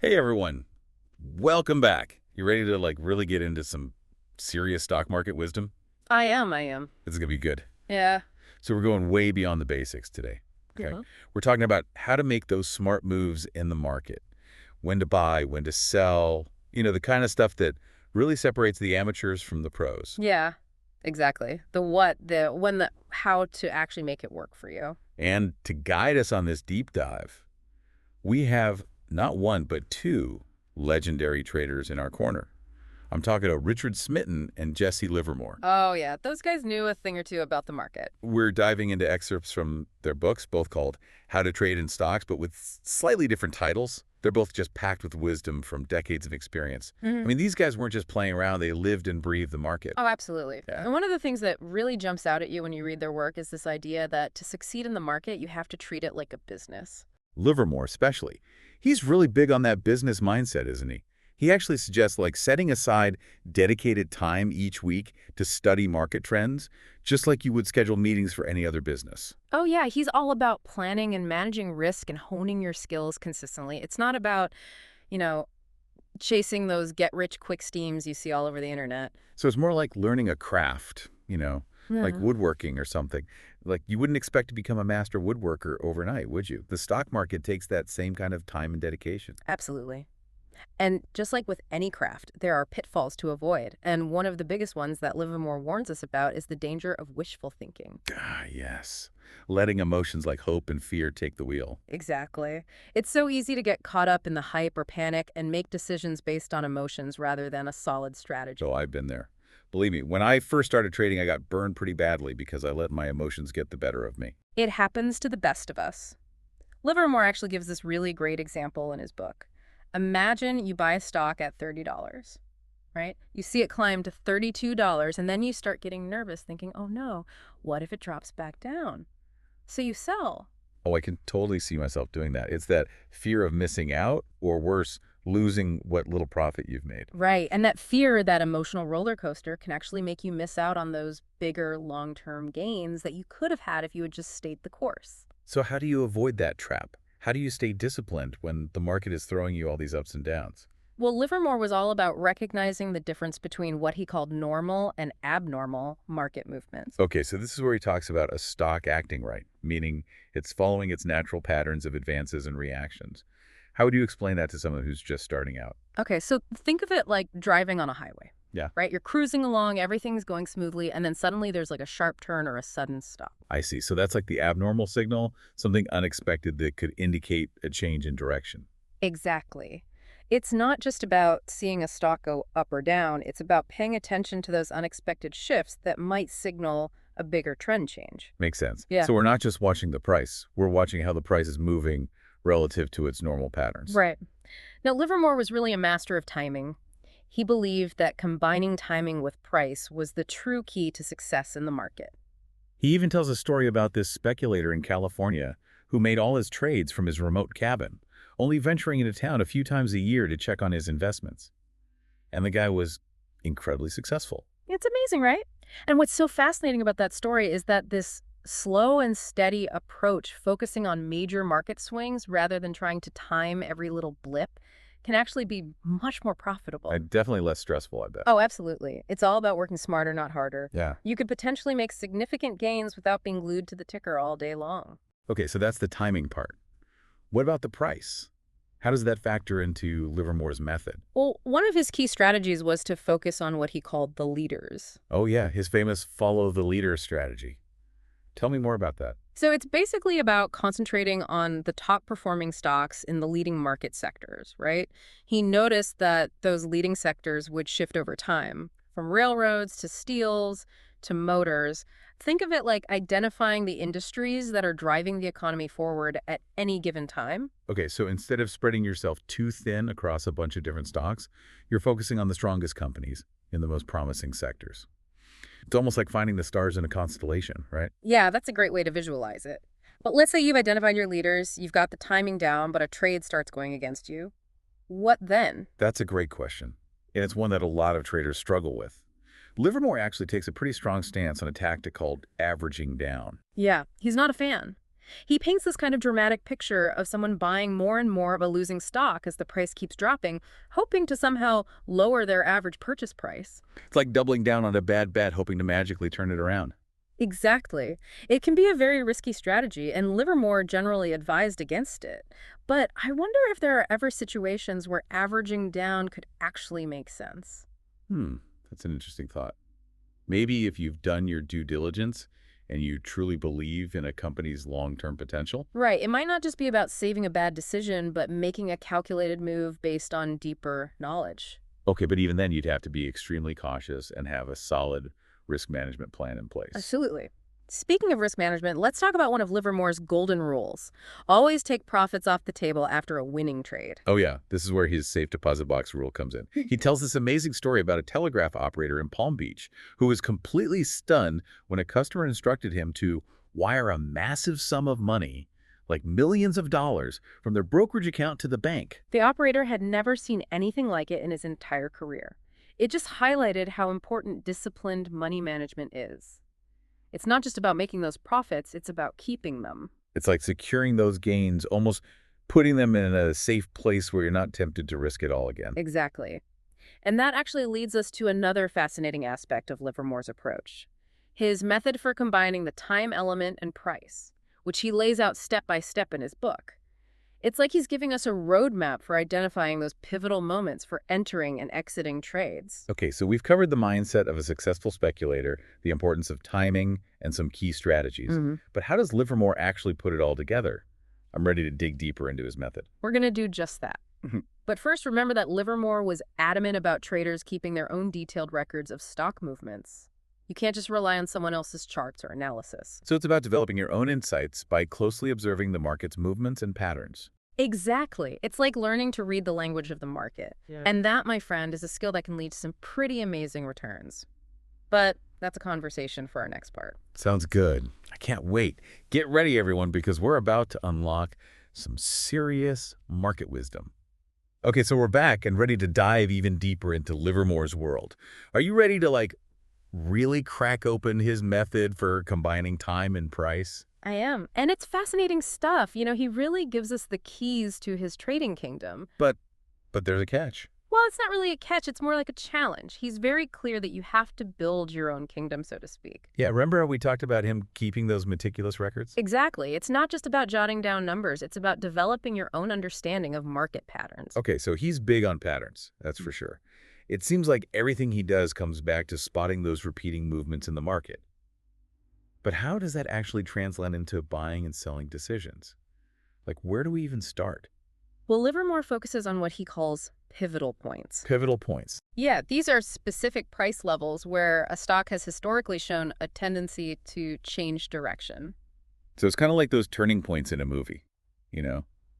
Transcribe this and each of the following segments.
Hey everyone, welcome back. You ready to really get into some serious stock market wisdom? I am. This is gonna be good. Yeah. So we're going way beyond the basics today. Okay. Uh-huh. We're talking about how to make those smart moves in the market. When to buy, when to sell, the kind of stuff that really separates the amateurs from the pros. Yeah, exactly. The what, the when, the how to actually make it work for you. And to guide us on this deep dive, we have not one, but two legendary traders in our corner. I'm talking to Richard Smitten and Jesse Livermore. Oh, yeah. Those guys knew a thing or two about the market. We're diving into excerpts from their books, both called How to Trade in Stocks, but with slightly different titles. They're both just packed with wisdom from decades of experience. I Hmm. mean, these guys weren't just playing around. They lived and breathed the market. Oh, absolutely. Yeah. And one of the things that really jumps out at you when you read their work is this idea that to succeed in the market, you have to treat it like a business. Livermore especially. He's really big on that business mindset, isn't he? He actually suggests setting aside dedicated time each week to study market trends, just like you would schedule meetings for any other business. Oh, yeah. He's all about planning and managing risk and honing your skills consistently. It's not about, you know, chasing those get rich quick schemes you see all over the internet. So it's more like learning a craft, like Yeah. woodworking or something. Like you wouldn't expect to become a master woodworker overnight, would you? The stock market takes that same kind of time and dedication. Absolutely. And just like with any craft, there are pitfalls to avoid. And one of the biggest ones that Livermore warns us about is the danger of wishful thinking. Ah, yes. Letting emotions like hope and fear take the wheel. Exactly. It's so easy to get caught up in the hype or panic and make decisions based on emotions rather than a solid So strategy. I've been there. Believe me, when I first started trading, I got burned pretty badly because I let my emotions get the better of me. It happens to the best of us. Livermore actually gives this really great example in his book. Imagine you buy a stock at $30, right? You see it climb to $32, and then you start getting nervous, thinking, oh no, what if it drops back down? So you sell. Oh, I can totally see myself doing that. It's that fear of missing out, or worse, losing what little profit you've made. Right. And that fear, that emotional roller coaster, can actually make you miss out on those bigger long term gains that you could have had if you had just stayed the course. So how do you avoid that trap? How do you stay disciplined when the market is throwing you all these ups and downs? Well, Livermore was all about recognizing the difference between what he called normal and abnormal market movements. Okay, so this is where he talks about a stock acting right, meaning it's following its natural patterns of advances and reactions. How would you explain that to someone who's just starting out? Okay, so think of it like driving on a highway, Yeah, right? You're cruising along, everything's going smoothly, and then suddenly there's like a sharp turn or a sudden stop. I see. So that's like the abnormal signal, something unexpected that could indicate a change in direction. Exactly. It's not just about seeing a stock go up or down, it's about paying attention to those unexpected shifts that might signal a bigger trend change. Makes sense. Yeah. So we're not just watching the price, we're watching how the price is moving relative to its normal patterns. Right. Now, Livermore was really a master of timing. He believed that combining timing with price was the true key to success in the market. He even tells a story about this speculator in California who made all his trades from his remote cabin, only venturing into town a few times a year to check on his investments. And the guy was incredibly successful. It's amazing, right? And what's so fascinating about that story is that this slow and steady approach, focusing on major market swings rather than trying to time every little blip, can actually be much more profitable. Definitely less stressful, I bet. Oh, absolutely. It's all about working smarter, not harder. Yeah. You could potentially make significant gains without being glued to the ticker all day long. Okay, so that's the timing part. What about the price? How does that factor into Livermore's method? Well, one of his key strategies was to focus on what he called the leaders. Oh yeah, his famous follow the leader strategy. Tell me more about that. So it's basically about concentrating on the top performing stocks in the leading market sectors, right? He noticed that those leading sectors would shift over time, from railroads to steels to motors. Think of it like identifying the industries that are driving the economy forward at any given time. Okay, so instead of spreading yourself too thin across a bunch of different stocks, you're focusing on the strongest companies in the most promising sectors. It's almost like finding the stars in a constellation, right? Yeah, that's a great way to visualize it. But let's say you've identified your leaders, you've got the timing down, but a trade starts going against you. What then? That's a great question, and it's one that a lot of traders struggle with. Livermore actually takes a pretty strong stance on a tactic called averaging down. Yeah, he's not a fan. He paints this kind of dramatic picture of someone buying more and more of a losing stock as the price keeps dropping, hoping to somehow lower their average purchase price. It's like doubling down on a bad bet, hoping to magically turn it around. Exactly. It can be a very risky strategy, and Livermore generally advised against it. But I wonder if there are ever situations where averaging down could actually make sense. That's an interesting thought. Maybe if you've done your due diligence and you truly believe in a company's long-term potential. Right. It might not just be about saving a bad decision, but making a calculated move based on deeper knowledge. Okay, but even then you'd have to be extremely cautious and have a solid risk management plan in place. Absolutely. Speaking of risk management, let's talk about one of Livermore's golden rules. Always take profits off the table after a winning trade. Oh yeah, this is where his safe deposit box rule comes in. He tells this amazing story about a telegraph operator in Palm Beach who was completely stunned when a customer instructed him to wire a massive sum of money, like millions of dollars, from their brokerage account to the bank. The operator had never seen anything like it in his entire career. It just highlighted how important disciplined money management is. It's not just about making those profits, it's about keeping them. It's like securing those gains, almost putting them in a safe place where you're not tempted to risk it all again. Exactly. And that actually leads us to another fascinating aspect of Livermore's approach. His method for combining the time element and price, which he lays out step by step in his book. It's like he's giving us a roadmap for identifying those pivotal moments for entering and exiting trades. Okay, so we've covered the mindset of a successful speculator, the importance of timing, and some key strategies. But how does Livermore actually put it all together? I'm ready to dig deeper into his method. We're going to do just that. But first, remember that Livermore was adamant about traders keeping their own detailed records of stock movements. You can't just rely on someone else's charts or analysis. So it's about developing your own insights by closely observing the market's movements and patterns. Exactly. It's like learning to read the language of the market. Yeah. And that, my friend, is a skill that can lead to some pretty amazing returns. But that's a conversation for our next part. Sounds good. I can't wait. Get ready, everyone, because we're about to unlock some serious market wisdom. Okay, so we're back and ready to dive even deeper into Livermore's world. Are you ready to, really crack open his method for combining time and price? I am. And it's fascinating stuff. He really gives us the keys to his trading kingdom. But there's a catch. Well, it's not really a catch. It's more like a challenge. He's very clear that you have to build your own kingdom, so to speak. Yeah, remember how we talked about him keeping those meticulous records? Exactly. It's not just about jotting down numbers. It's about developing your own understanding of market patterns. Okay, so he's big on patterns, that's for sure. It seems like everything he does comes back to spotting those repeating movements in the market. But how does that actually translate into buying and selling decisions? Where do we even start? Well, Livermore focuses on what he calls pivotal points. Pivotal points. Yeah, these are specific price levels where a stock has historically shown a tendency to change direction. So it's kind of like those turning points in a movie,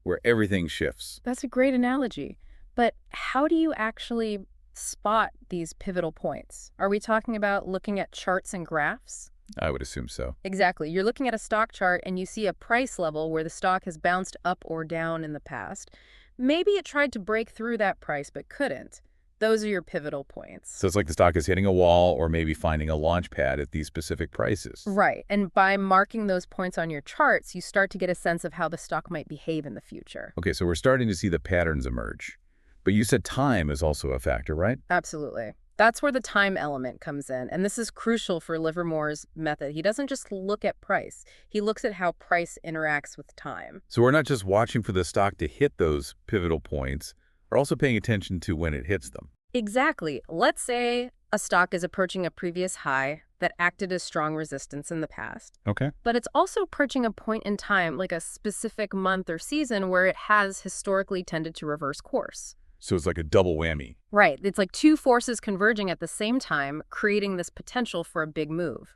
where everything shifts. That's a great analogy. But how do you actually spot these pivotal points? Are we talking about looking at charts and graphs? I would assume so. Exactly. You're looking at a stock chart and you see a price level where the stock has bounced up or down in the past. Maybe it tried to break through that price but couldn't. Those are your pivotal points. So it's like the stock is hitting a wall or maybe finding a launch pad at these specific prices. Right. And by marking those points on your charts, you start to get a sense of how the stock might behave in the future. Okay, so we're starting to see the patterns emerge. But you said time is also a factor, right? Absolutely. That's where the time element comes in, and this is crucial for Livermore's method. He doesn't just look at price. He looks at how price interacts with time. So we're not just watching for the stock to hit those pivotal points, we're also paying attention to when it hits them. Exactly. Let's say a stock is approaching a previous high that acted as strong resistance in the past. Okay. But it's also approaching a point in time, like a specific month or season, where it has historically tended to reverse course. So it's like a double whammy. Right. It's like two forces converging at the same time, creating this potential for a big move.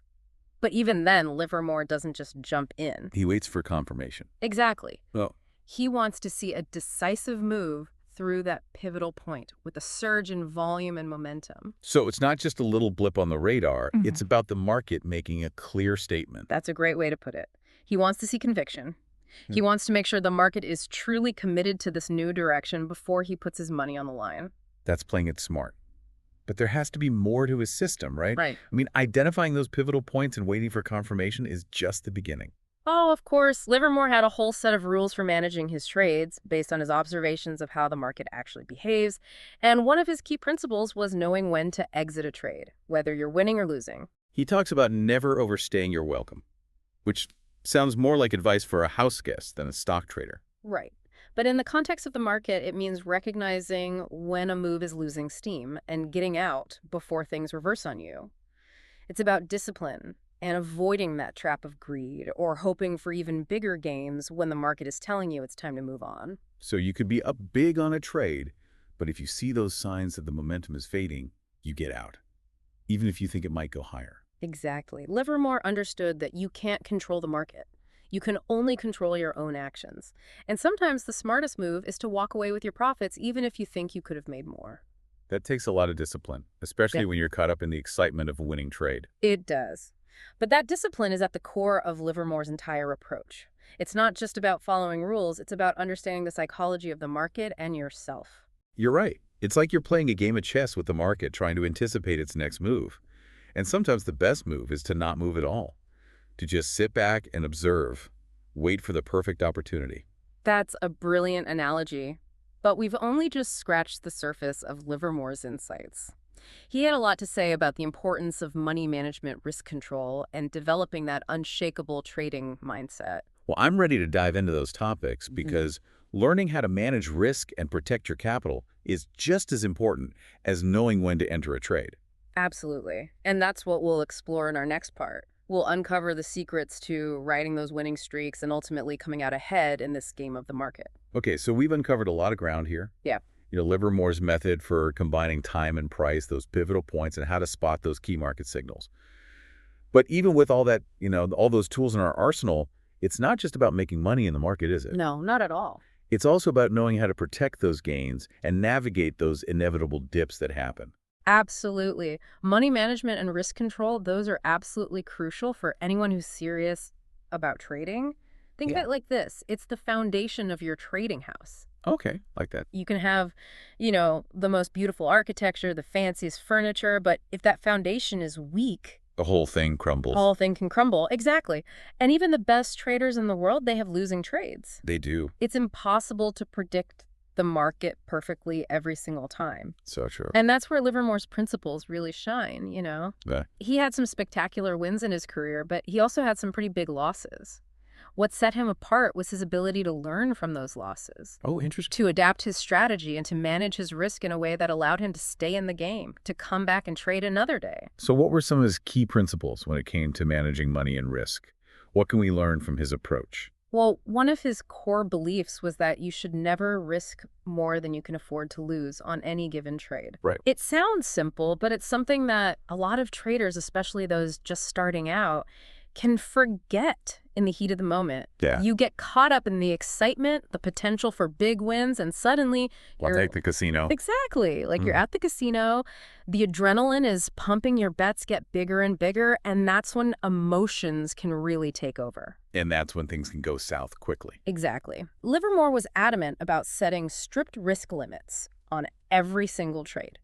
But even then, Livermore doesn't just jump in. He waits for confirmation. Exactly. Well, He wants to see a decisive move through that pivotal point with a surge in volume and momentum. so it's not just a little blip on the radar. It's about the market making a clear statement. That's a great way to put it. He wants to see conviction. He wants to make sure the market is truly committed to this new direction before he puts his money on the line. That's playing it smart. But there has to be more to his system, right? Right. I mean, identifying those pivotal points and waiting for confirmation is just the beginning. Oh, of course, Livermore had a whole set of rules for managing his trades based on his observations of how the market actually behaves. And one of his key principles was knowing when to exit a trade, whether you're winning or losing. He talks about never overstaying your welcome, which sounds more like advice for a house guest than a stock trader. Right. But in the context of the market, it means recognizing when a move is losing steam and getting out before things reverse on you. It's about discipline and avoiding that trap of greed or hoping for even bigger gains when the market is telling you it's time to move on. So you could be up big on a trade, but if you see those signs that the momentum is fading, you get out, even if you think it might go higher. Exactly. Livermore understood that you can't control the market. You can only control your own actions. And sometimes the smartest move is to walk away with your profits even if you think you could have made more. That takes a lot of discipline, Yeah. especially when you're caught up in the excitement of a winning trade. It does. But that discipline is at the core of Livermore's entire approach. It's not just about following rules, it's about understanding the psychology of the market and yourself. You're right. It's like you're playing a game of chess with the market, trying to anticipate its next move. And sometimes the best move is to not move at all, to just sit back and observe, wait for the perfect opportunity. That's a brilliant analogy. But we've only just scratched the surface of Livermore's insights. He had a lot to say about the importance of money management, risk control, and developing that unshakable trading mindset. Well, I'm ready to dive into those topics Mhm. because learning how to manage risk and protect your capital is just as important as knowing when to enter a trade. Absolutely. And that's what we'll explore in our next part. We'll uncover the secrets to riding those winning streaks and ultimately coming out ahead in this game of the market. Okay, so we've uncovered a lot of ground here. Yeah. Livermore's method for combining time and price, those pivotal points, and how to spot those key market signals. But even with all that, all those tools in our arsenal, it's not just about making money in the market, is it? No, not at all. It's also about knowing how to protect those gains and navigate those inevitable dips that happen. Absolutely. Money management and risk control, those are absolutely crucial for anyone who's serious about trading. Think of Yeah. it like this. It's the foundation of your trading house. Okay, like that. You can have, the most beautiful architecture, the fanciest furniture, but if that foundation is weak, The whole thing crumbles. whole thing can crumble. Exactly. And even the best traders in the world, they have losing trades. They do. It's impossible to predict the market perfectly every single time. So true. And that's where Livermore's principles really shine. Yeah. He had some spectacular wins in his career, but he also had some pretty big losses. What set him apart was his ability to learn from those losses, Oh, interesting. to adapt his strategy and to manage his risk in a way that allowed him to stay in the game, to come back and trade another day. So what were some of his key principles when it came to managing money and risk? What can we learn from his approach? Well, one of his core beliefs was that you should never risk more than you can afford to lose on any given trade. Right. It sounds simple, but it's something that a lot of traders, especially those just starting out, can forget in the heat of the moment. Yeah. You get caught up in the excitement, the potential for big wins, and suddenly you're Like the casino. exactly like you're Mhm. at the casino, the adrenaline is pumping, your bets get bigger and bigger, and that's when emotions can really take over. And that's when things can go south quickly. Exactly. Livermore was adamant about setting strict risk limits on every single trade.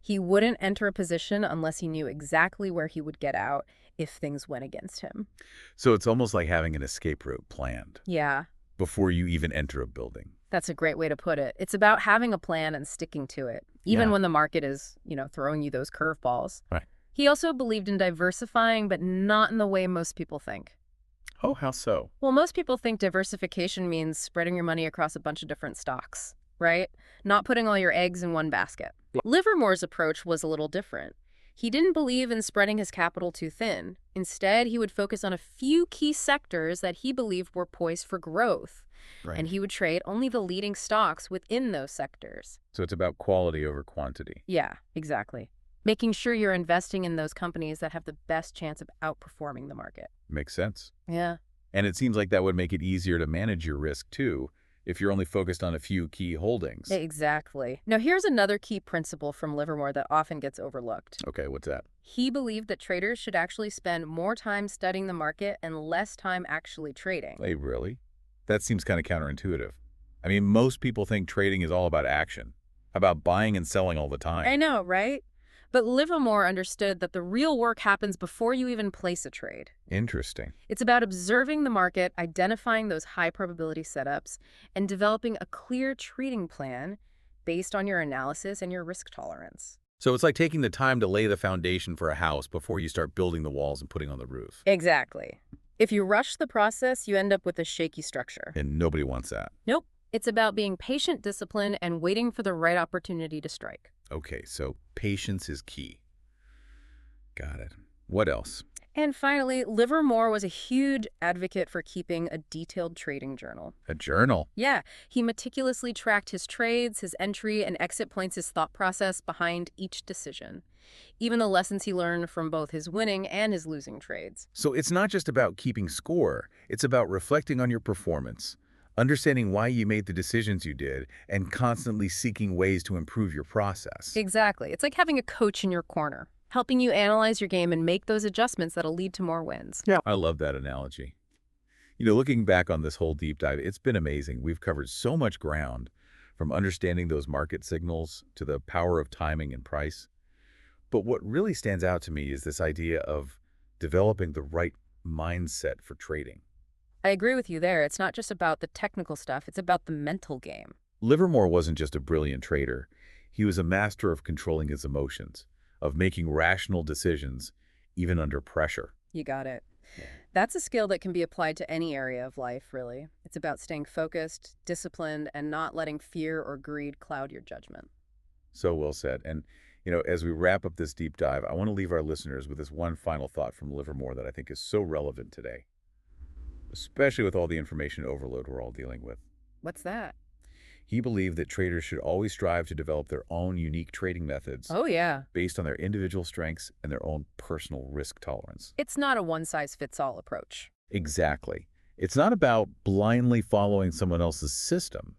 He wouldn't enter a position unless he knew exactly where he would get out if things went against him. So it's almost like having an escape route planned Yeah, before you even enter a building. that's a great way to put it. It's about having a plan and sticking to it, even Yeah. when the market is, throwing you those curveballs. Right. He also believed in diversifying, but not in the way most people think. Oh, how so? Well, most people think diversification means spreading your money across a bunch of different stocks, right? Not putting all your eggs in one basket. Livermore's approach was a little different. He didn't believe in spreading his capital too thin. Instead, he would focus on a few key sectors that he believed were poised for growth, and he would trade only the leading stocks within those sectors. So it's about quality over quantity. Yeah, exactly. Making sure you're investing in those companies that have the best chance of outperforming the market. Makes sense. Yeah. And it seems like that would make it easier to manage your risk, too, if you're only focused on a few key holdings. Exactly. Now, here's another key principle from Livermore that often gets overlooked. Okay, what's that? He believed that traders should actually spend more time studying the market and less time actually trading. Hey, really? That seems kind of counterintuitive. I mean, most people think trading is all about action, about buying and selling all the I time. know, right? But Livermore understood that the real work happens before you even place a trade. Interesting. It's about observing the market, identifying those high probability setups, and developing a clear trading plan based on your analysis and your risk tolerance. So it's like taking the time to lay the foundation for a house before you start building the walls and putting on the roof. Exactly. If you rush the process, you end up with a shaky structure. And nobody wants that. Nope. It's about being patient, disciplined, and waiting for the right opportunity to strike. Okay, so patience is key. Got it. What else? And finally, Livermore was a huge advocate for keeping a detailed trading journal. A journal. Yeah, he meticulously tracked his trades, his entry and exit points, his thought process behind each decision. Even the lessons he learned from both his winning and his losing trades. So it's not just about keeping score. It's about reflecting on your performance, understanding why you made the decisions you did, and constantly seeking ways to improve your process. Exactly. It's like having a coach in your corner, helping you analyze your game and make those adjustments that'll lead to more wins. Yeah, I love that analogy. Looking back on this whole deep dive, it's been amazing. We've covered so much ground, from understanding those market signals to the power of timing and price. But what really stands out to me is this idea of developing the right mindset for trading. I agree with you there. It's not just about the technical stuff, it's about the mental game. Livermore wasn't just a brilliant trader. He was a master of controlling his emotions, of making rational decisions, even under pressure. You got it. That's a skill that can be applied to any area of life, really. It's about staying focused, disciplined, and not letting fear or greed cloud your judgment. So well said. And, as we wrap up this deep dive, I want to leave our listeners with this one final thought from Livermore that I think is so relevant today, especially with all the information overload we're all dealing with. What's that? He believed that traders should always strive to develop their own unique trading methods Oh, yeah. based on their individual strengths and their own personal risk tolerance. It's not a one-size-fits-all approach. Exactly. It's not about blindly following someone else's system.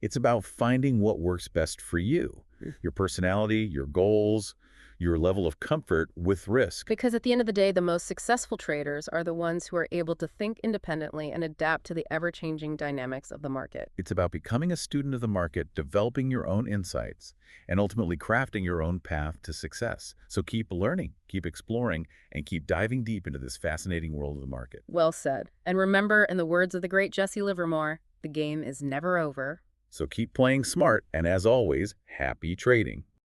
It's about finding what works best for you, your personality, your goals, your level of comfort with risk. Because at the end of the day, the most successful traders are the ones who are able to think independently and adapt to the ever-changing dynamics of the market. It's about becoming a student of the market, developing your own insights, and ultimately crafting your own path to success. So keep learning, keep exploring, and keep diving deep into this fascinating world of the market. Well said. And remember, in the words of the great Jesse Livermore, the game is never over. So keep playing smart, and as always, happy trading.